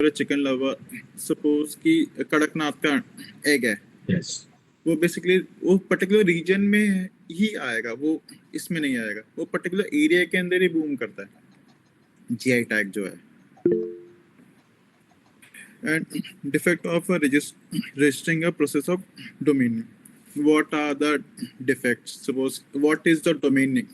a chicken lover, suppose कि कड़कनाथ का egg है, Yes. वो बेसिकली वो पर्टिकुलर रीजन में ही आएगा, वो इसमें नहीं आएगा, वो पर्टिकुलर एरिया के अंदर ही बूम करता है, जीआई टैग जो है. And defect of registering a process of domain. What are the defects? Suppose what is the domain name?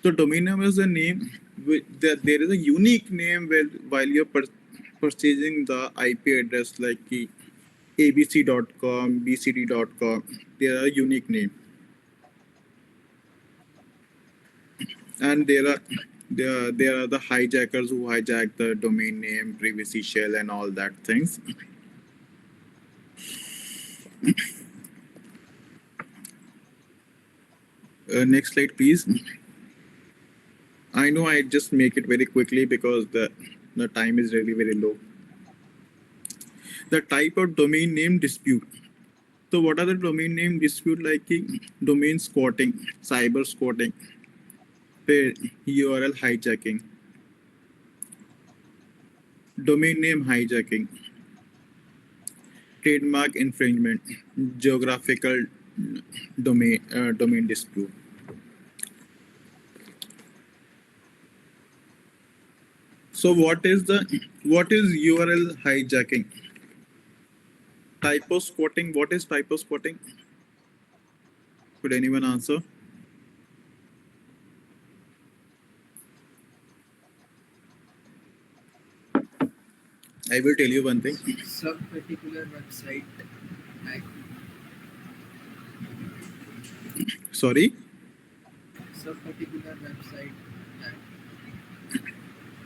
So domain name is a name. There is a unique name while you're purchasing the IP address like abc.com, bcd.com. They are a unique name, and there are the hijackers who hijack the domain name, privacy shell, and all that things. Next slide, please. I know I just make it very quickly because the time is really very low. The type of domain name dispute. So what are the domain name dispute like domain squatting, cyber squatting, URL hijacking, domain name hijacking, trademark infringement, geographical domain dispute. So what is URL hijacking? Typo squatting. What is typo squatting? Could anyone answer? I will tell you one thing. Some particular website. Sorry? Some particular website.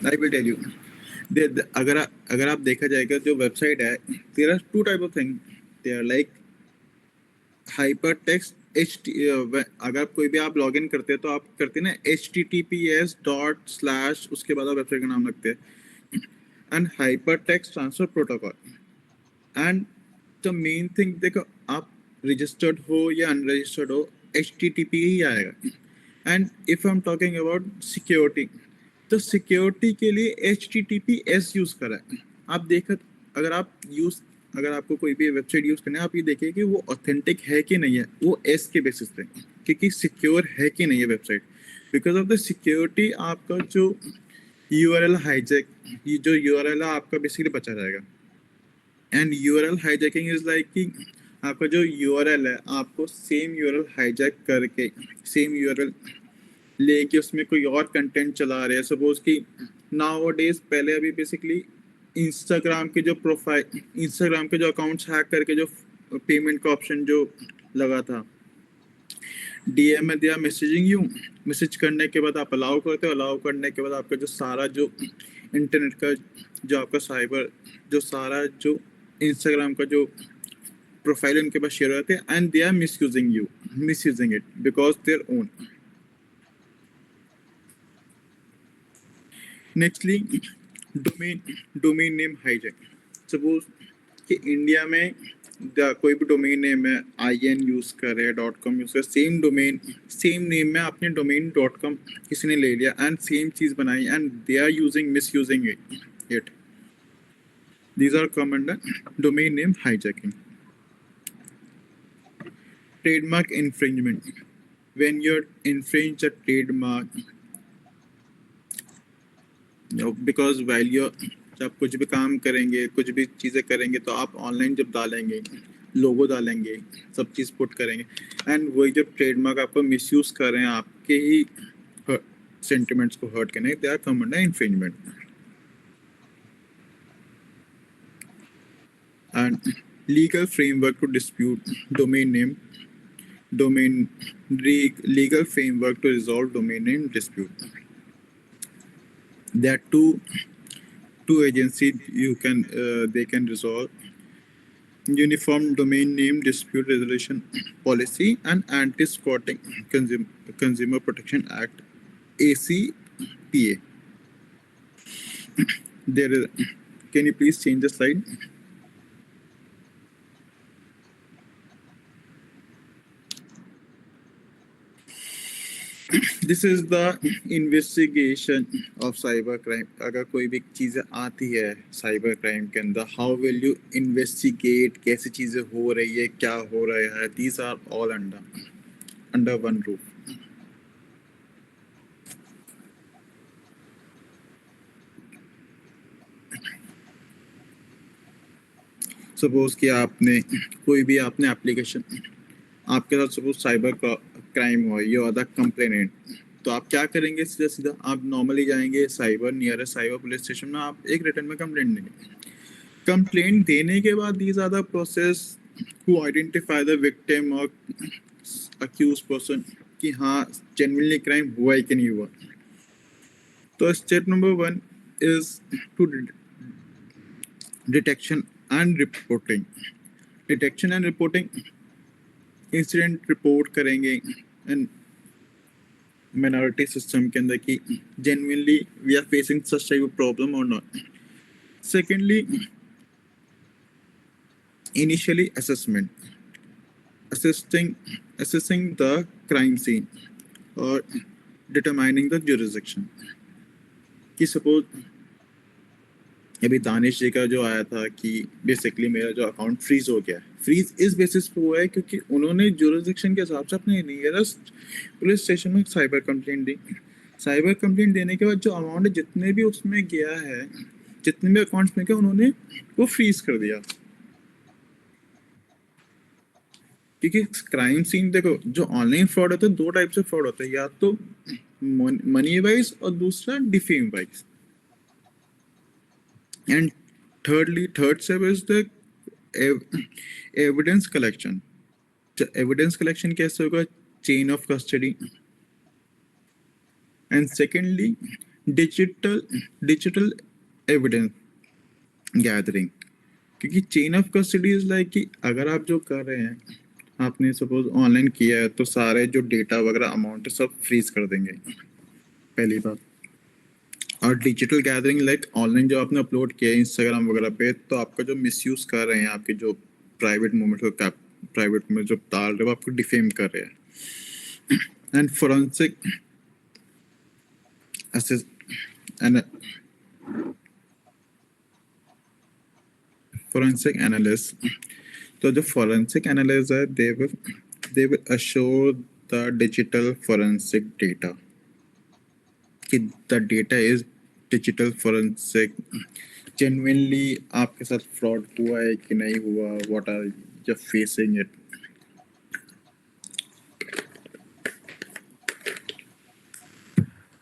I will tell you. अगर आप देखा जाएगा जो website है, there are two type of thing. They are like hypertext अगर कोई भी आप लॉगिन करते हैं तो आप करते हैं ना https:/ उसके बाद आप वेबसाइट का नाम रखते हैं, and hypertext transfer protocol. And the main thing, देखो आप registered हो या unregistered हो, HTTP ही आएगा. And if I'm talking about security, तो सिक्योरिटी के लिए HTTPS यूज करा है. आप देखो अगर आपको कोई भी वेबसाइट यूज करना है, आप ये देखिए कि वो ऑथेंटिक है कि नहीं है, वो एस के बेसिस पे, क्योंकि सिक्योर है कि नहीं है website. Because of the security आपका जो URL हाईजैक, ये जो URL है आपका बेसिकली बचा रहेगा. And URL hijacking is like कि आपका जो URL है आपको सेम URL हाईजैक करके सेम URL लेके उसमें कोई और कंटेंट चला रहे हैं. सपोज कि नाउ डेज, पहले अभी बेसिकली इंस्टाग्राम के जो अकाउंट्स हैक करके जो पेमेंट का ऑप्शन जो लगा था, DM में दिया मैसेजिंग यू, मैसेज करने के बाद आप अलाउ करते हो, अलाउ करने के बाद आपका जो सारा जो इंटरनेट का जो आपका साइबर जो सारा जो इंस्टाग्राम का जो प्रोफाइल उनके पास शेयर होते हैं, and they are misusing it because their own. Nextly domain name hijack. Suppose कि इंडिया में कोई भी डोमेन नेम है, IN यूज कर रहे हैं, .com यूज कर, सेम नेम में आपने डोमेन .com किसी ने ले लिया एंड सेम चीज बनाई, and they are misusing it. These are come under domain name hijacking. Trademark infringement. When you infringe a trademark, because while you जब कुछ भी काम करेंगे, कुछ भी चीज़ें करेंगे, तो आप ऑनलाइन जब डालेंगे, लोगो डालेंगे, सब चीज़ पुट करेंगे, एंड वही जब ट्रेडमार्क आपको मिसयूज कर रहे हैं, आपके ही सेंटिमेंट्स को हर्ट करने, they are come under infringement. And legal framework to dispute domain name, legal framework to resolve domain name dispute. There are two agencies they can resolve: Uniform Domain Name Dispute Resolution Policy and Anti-Squatting Consumer Protection Act, ACPA. Can you please change the slide? This is the investigation of cyber crime. अगर कोई भी चीजें आती है cyber crime के अंदर, how will you investigate, कैसी चीजें हो रही है, क्या हो रहा है, these are all under one roof. Suppose कि आपने कोई भी आपने एप्लीकेशन, आपके साथ सपोज साइबर क्राइम हुआ, यू आर द कंप्लेनेंट, तो आप क्या करेंगे? सीधा सीधा आप नॉर्मली जाएंगे cyber, nearest cyber police station में, आप एक रिटर्न में कंप्लेंट देंगे। कंप्लेंट देने के बाद these are the process to identify the victim और अक्यूज पर्सन कि हाँ जेन्युइनली क्राइम हुआ है कि नहीं हुआ। तो step number 1 is to detection and reporting. Detection and reporting, incident report करेंगे एंड minority सिस्टम के अंदर कि genuinely we are facing such type of problem or not. Secondly, initially assessment, assessing the crime scene or determining the jurisdiction. कि suppose अभी दानिश जी का जो आया था कि बेसिकली मेरा जो अकाउंट फ्रीज हो गया, फ्रीज इस बेसिस पे हुआ है क्योंकि उन्होंने जुरिसडिक्शन के हिसाब से अपने नियरेस्ट पुलिस स्टेशन में साइबर कंप्लेंट दी। साइबर कंप्लेंट देने के बाद जो अमाउंट जितने भी उसमें गया है, जितने भी अकाउंट्स में गया, उन्होंने वो फ्रीज कर दिया। क्योंकि क्राइम सीन देखो, जो ऑनलाइन फ्रॉड होता है, दो टाइप से फ्रॉड होता है, या तो मनी वाइज और दूसरा defame wise. And third step is the evidence collection. So evidence collection कैसे होगा? Chain of custody. And secondly, digital evidence gathering. क्योंकि chain of custody is like कि अगर आप जो कर रहे हैं, आपने सपोज ऑनलाइन किया है, तो सारे जो डेटा वगैरह अमाउंट है सब फ्रीज कर देंगे, पहली बात। और डिजिटल गैदरिंग लाइक ऑनलाइन जो आपने अपलोड किया है इंस्टाग्राम वगैरह पे, तो आपका जो मिसयूज कर रहे हैं, आपके जो प्राइवेट मोमेंट को प्राइवेट में जो डाल रहे हैं, वो आपको डिफेम कर रहे हैं। एंड फोरेंसिक एनालिस्ट, तो जो फोरेंसिक एनालिस्ट है, they will assure the digital forensic data कि the data is digital forensic, genuinely आपके साथ फ्रॉड हुआ है कि नहीं हुआ, what are you facing it.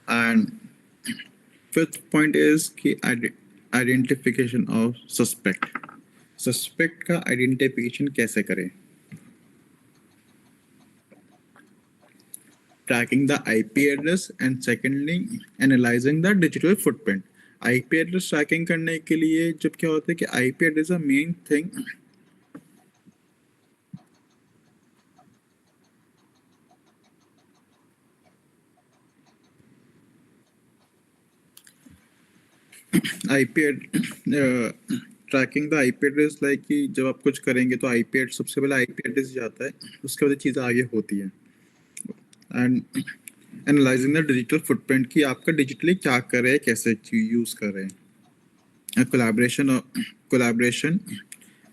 And fifth point is कि आइडेंटिफिकेशन ऑफ सस्पेक्ट का आइडेंटिफिकेशन कैसे करें? Tracking the IP address and secondly analyzing the digital footprint. IP address tracking करने के लिए जब क्या होता है कि IP address is a main thing. Tracking the IP address like कि जब आप कुछ करेंगे तो IP address सबसे पहले IP address जाता है, उसके बाद चीज़ें आगे होती हैं। And analysing the digital footprint कि आपका डिजिटली क्या कर रहे हैं, कैसे यूज़ कर रहे हैं। कोलैबोरेशन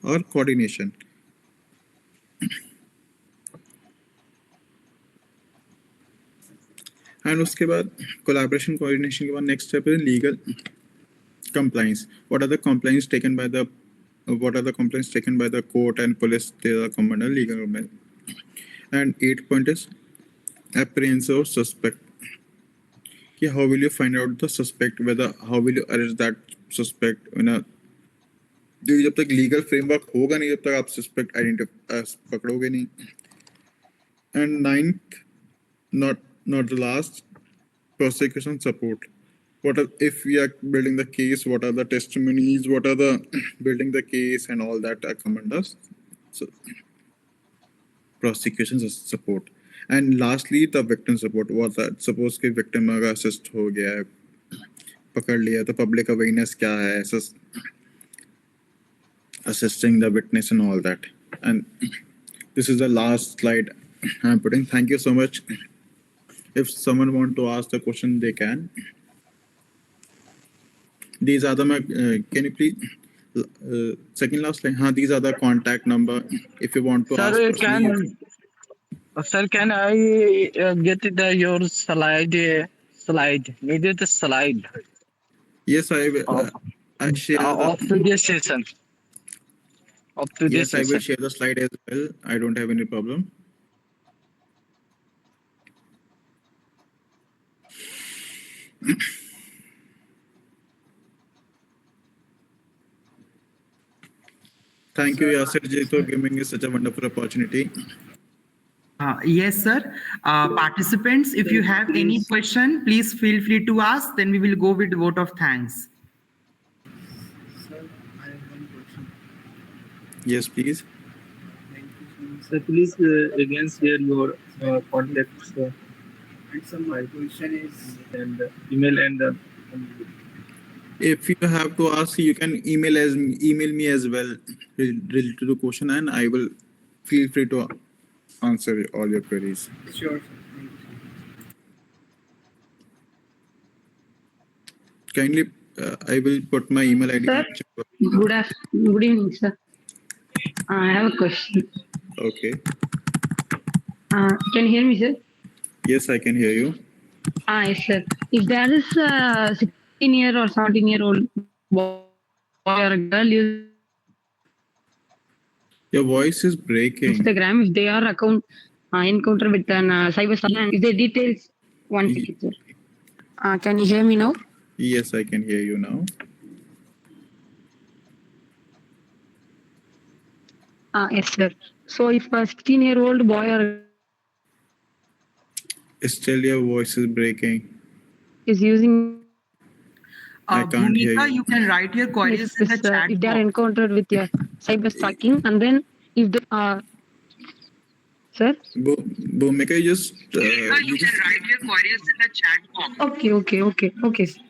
और कोऑर्डिनेशन। एंड उसके बाद कोलैबोरेशन कोऑर्डिनेशन के बाद नेक्स्ट स्टेप है legal compliance. What are the complaints taken by the court and police? They are common legal complaint. And 8th point is apprehensive of suspect. कि how will you find out the suspect, whether how will you arrest that suspect in a, जब तक legal framework होगा नहीं, जब तक आप suspect पकड़ोगे नहीं। And 9th, not the last, prosecution support. What are, if we are building the case, what are the testimonies, what are the building the case and all that are command us. So prosecution support. And lastly the victim support. What that, suppose कि victim अगर assist हो गया है, पकड़ लिया, तो public awareness क्या है, assisting the witness and all that. And this is the last slide I'm putting. Thank you so much. If someone want to ask the question, they can. These are the can you please second last line? These are the contact number. If you want to ask Sir, personally, you can. can I get your slide? Slide. Needed the slide Yes, I will. of I share the. today's session. Of today's Yes, I will session. share the slide as well. I don't have any problem. Thank you, Yasir ji, for giving me such a wonderful opportunity. Yes, sir. Participants, if you have any question, please feel free to ask. Then we will go with vote of thanks. Sir, I have one question. Yes, please. Thank you so much. Sir, please again share your contacts And sir, my question is, and email and If you have to ask, you can email me as well related to the question, and I will feel free to answer all your queries. sure, sir. Thank you. Kindly, I will put my email ID. Sir? Good evening, sir. I have a question. Okay. Can you hear me, sir? Yes, I can hear you. Yes, sir. If there is a 16-year or 17-year-old boy or a girl use Your voice is breaking. Instagram, if they are encounter with an cyber and if the details one Ye- second, sir. Can you hear me now? Yes, I can hear you now. Yes, sir. So if a 16-year-old boy or Still, your voice is breaking. is using I can't hear Bhumika, you. you can write your queries in the chat if they are box. encountered with your cyber stalking, and then if the sir. Bhumika, you just You can write your queries in the chat box. Okay. Sir.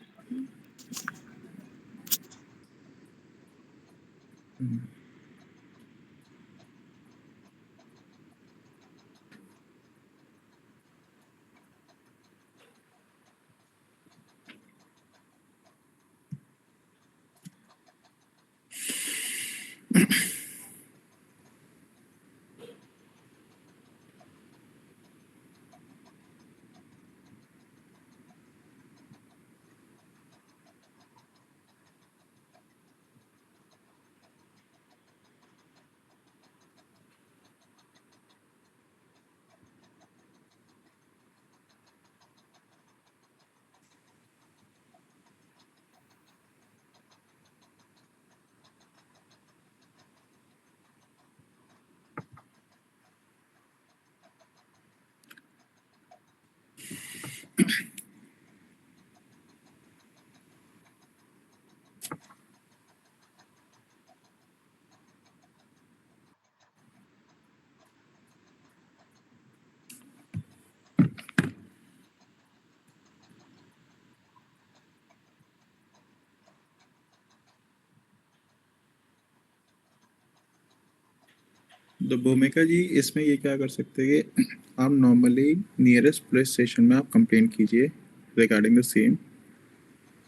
तो भूमिका जी इसमें ये क्या कर सकते हैं कि आप नॉर्मली नियरेस्ट पुलिस स्टेशन में आप कंप्लेन कीजिए रिगार्डिंग द सेम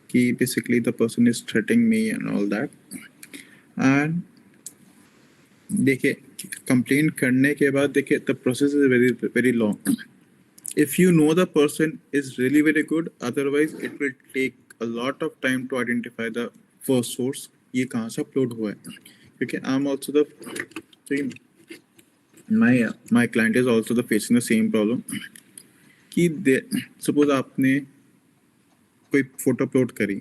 कि basically the person is threatening me and all that and देखिए कंप्लेन करने के बाद देखिए the process is very very long if you know the person is really very good, otherwise it will take a lot of time to identify the first source ये कहाँ से upload हुआ है क्योंकि I'm also the my client is also the facing the same problem कि suppose आपने कोई photo upload करी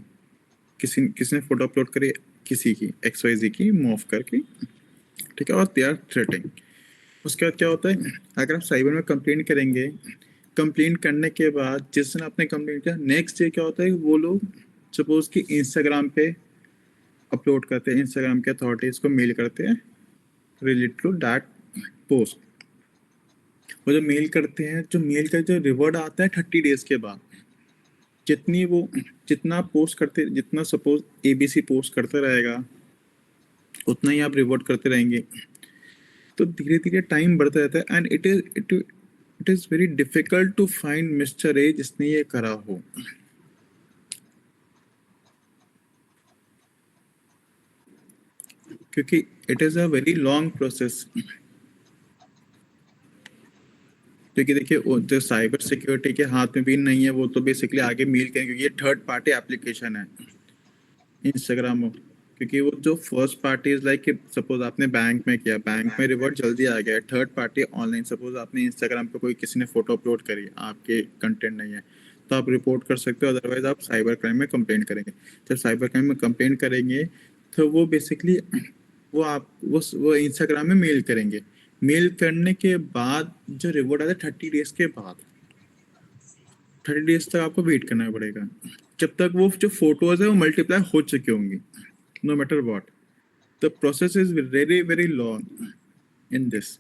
किसने फोटो अपलोड करी किसी की XYZ की मूव करके ठीक है और दे आर थ्रेटिंग उसके बाद क्या होता है अगर आप साइबर में कंप्लेन करेंगे कंप्लेन करने के बाद जिस दिन आपने कंप्लेन किया नेक्स्ट डे क्या होता है वो लोग सपोज कि इंस्टाग्राम पे अपलोड करते हैं इंस्टाग्राम के अथॉरिटीज को मेल करते हैं रिलेटेड टू दैट पोस्ट वो जो मेल करते हैं जो मेल का जो रिवॉर्ड आता है 30 डेज के बाद जितना पोस्ट करते जितना सपोज ABC पोस्ट करते रहेगा उतना ही आप रिवॉर्ड करते रहेंगे तो धीरे धीरे टाइम बढ़ता रहता है and it it is very difficult to find Mr. A जिसने ये करा हो. क्योंकि it is a very long process. क्योंकि देखिए जो साइबर सिक्योरिटी के हाथ में भी नहीं है, वो तो बेसिकली आगे मेल करेंगे, क्योंकि ये थर्ड पार्टी एप्लीकेशन है इंस्टाग्राम, क्योंकि वो जो first party is like suppose आपने बैंक में किया, बैंक में रिवॉर्ड जल्दी आ गया. थर्ड पार्टी ऑनलाइन, सपोज आपने इंस्टाग्राम पे कोई किसी ने फोटो अपलोड करी, आपके कंटेंट नहीं है, तो आप रिपोर्ट कर सकते हो, अदरवाइज आप साइबर क्राइम में कंप्लेंट करेंगे. जब साइबर क्राइम में कंप्लेंट करेंगे तो वो बेसिकली वो इंस्टाग्राम में मेल करेंगे. मेल करने के बाद जो रिवॉर्ड आता है 30 डेज के बाद, 30 डेज तक आपको वेट करना पड़ेगा, जब तक वो जो फोटोज है वो मल्टीप्लाई हो चुकी होंगी. No matter what, the process is very very long in this.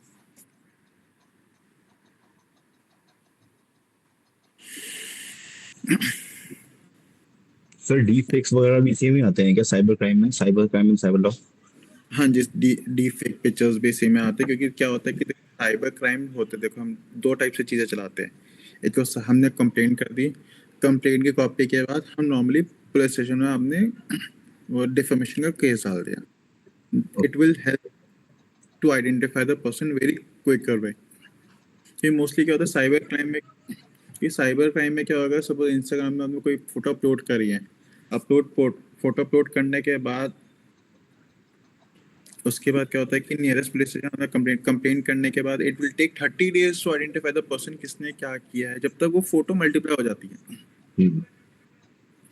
Sir deepfakes वगैरह भी इसी में आते हैं क्या साइबर क्राइम में, cyber crime and cyber law? हाँ जी, डी फेक पिक्चर्स भी इसी में आते हैं, क्योंकि क्या होता है कि साइबर क्राइम होते, देखो हम दो टाइप से चीज़ें चलाते हैं. एक तो हमने कंप्लेंट कर दी, कंप्लेंट की कॉपी के बाद हम नॉर्मली पुलिस स्टेशन में हमने वो डिफेमेशन का केस डाल दिया. It will help to identify the person very quicker way. ये मोस्टली क्या होता है साइबर क्राइम में, कि साइबर क्राइम में क्या होगा, सपोज इंस्टाग्राम में हमने कोई फोटो अपलोड करी है, फोटो अपलोड करने के बाद उसके बाद क्या होता है कि नियरेस्ट पुलिस स्टेशन में कंप्लेंट करने के बाद it will take 30 days to identify the person किसने क्या किया है, जब तक वो फोटो मल्टीप्लाई हो जाती है.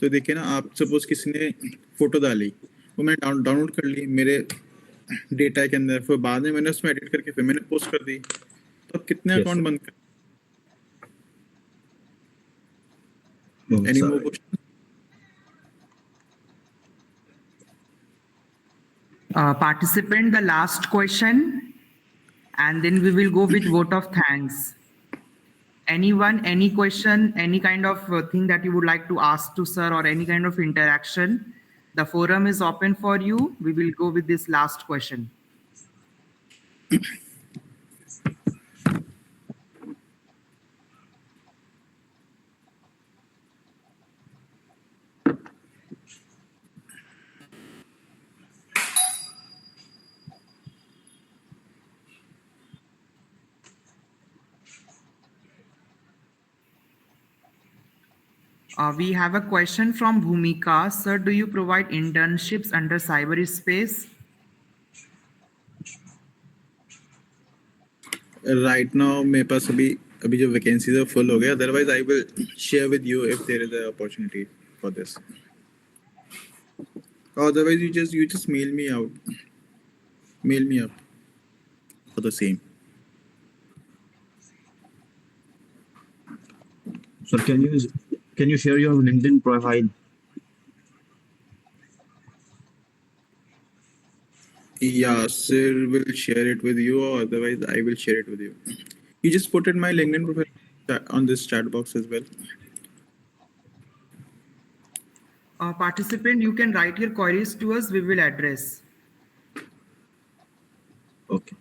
तो देखिए ना, आप सपोज किसी ने फोटो डाली, वो मैंने डाउनलोड कर ली मेरे डेटा के अंदर, फिर बाद में मैंने उसमें एडिट करके फिर मैंने पोस्ट कर दी, तो अब कितने Yes, अकाउंट sir. बंद कर. Any more questions? Participant, the last question, and then we will go with vote of thanks. Anyone, any question, any kind of thing that you would like to ask to sir, or any kind of interaction? The forum is open for you. We will go with this last question. We have a question from Bhumika. Sir, do you provide internships under cyberspace? Right now मेरे पास अभी जो vacancies है full हो गया, otherwise I will share with you if there is a opportunity for this. Otherwise you just mail me up for the same. Sir, can you share your LinkedIn profile? Yeah, sir will share it with you, or otherwise I will share it with you. You just put in my LinkedIn profile on this chat box as well. Participant, you can write your queries to us. We will address. Okay.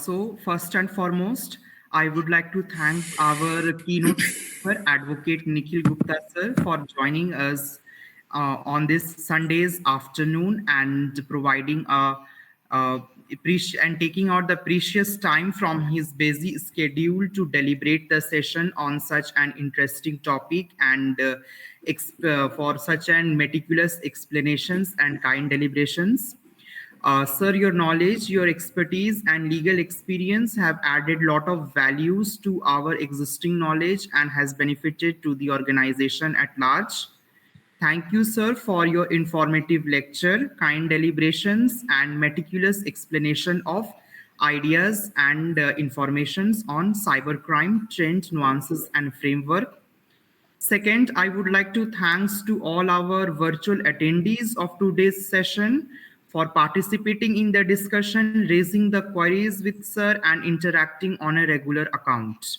So first and foremost, I would like to thank our keynote speaker, Advocate Nikhil Gupta sir, for joining us on this Sunday's afternoon and providing and taking out the precious time from his busy schedule to deliberate the session on such an interesting topic and for such an meticulous explanations and kind deliberations. Sir, your knowledge, your expertise, and legal experience have added a lot of values to our existing knowledge and has benefited to the organization at large. Thank you, sir, for your informative lecture, kind deliberations, and meticulous explanation of ideas and informations on cybercrime, trend, nuances, and framework. Second, I would like to thanks to all our virtual attendees of today's session for participating in the discussion, raising the queries with sir, and interacting on a regular account.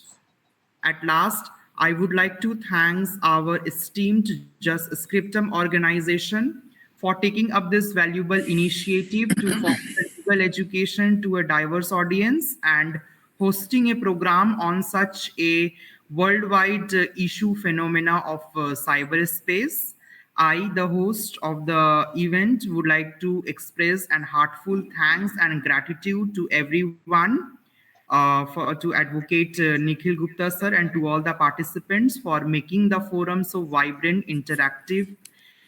At last, I would like to thank our esteemed Just Scriptum organization for taking up this valuable initiative to foster legal education to a diverse audience and hosting a program on such a worldwide issue phenomena of cyberspace. I, the host of the event, would like to express an heartfelt thanks and gratitude to everyone, to Advocate Nikhil Gupta sir, and to all the participants for making the forum so vibrant, interactive,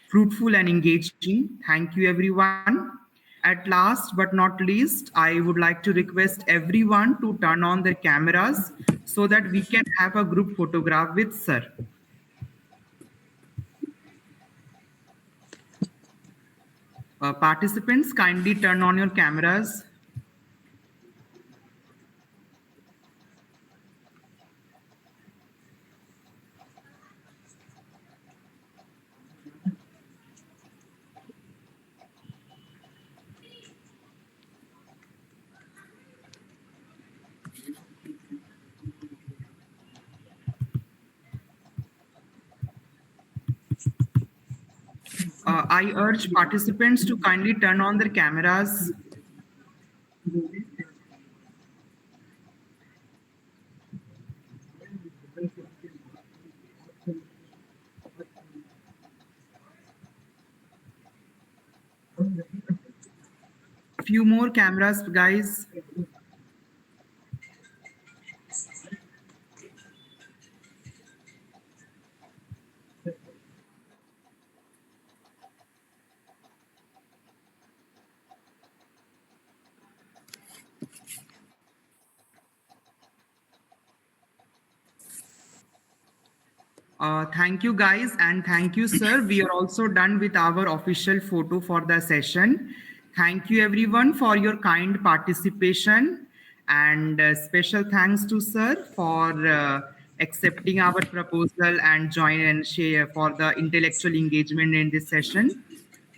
fruitful, and engaging. Thank you, everyone. At last but not least, I would like to request everyone to turn on their cameras so that we can have a group photograph with sir. Participants, kindly turn on your cameras. I urge participants to kindly turn on their cameras. Few more cameras, guys. Thank you, guys, and thank you, sir. We are also done with our official photo for the session. Thank you, everyone, for your kind participation, and special thanks to sir for accepting our proposal and join and share for the intellectual engagement in this session.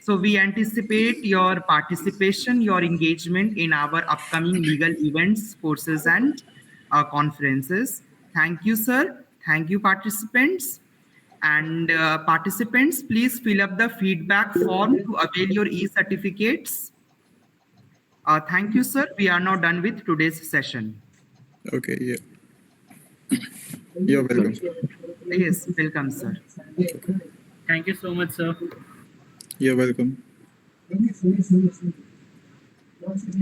So we anticipate your participation, your engagement in our upcoming legal events, courses, and conferences. Thank you, sir. Thank you, participants. And participants, please fill up the feedback form to avail your e-certificates. Thank you, sir. We are now done with today's session. Okay, yeah. You're welcome. Yes, welcome, sir. Thank you so much, sir. You're welcome.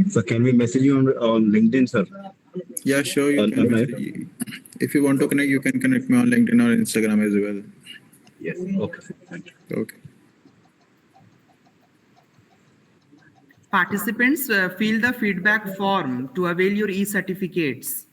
So can we message you on LinkedIn, sir? Yeah, sure. You can. Okay. If you want to connect, you can connect me on LinkedIn or Instagram as well. Yes. Okay. Thank you. Okay. Participants, fill the feedback form to avail your e-certificates.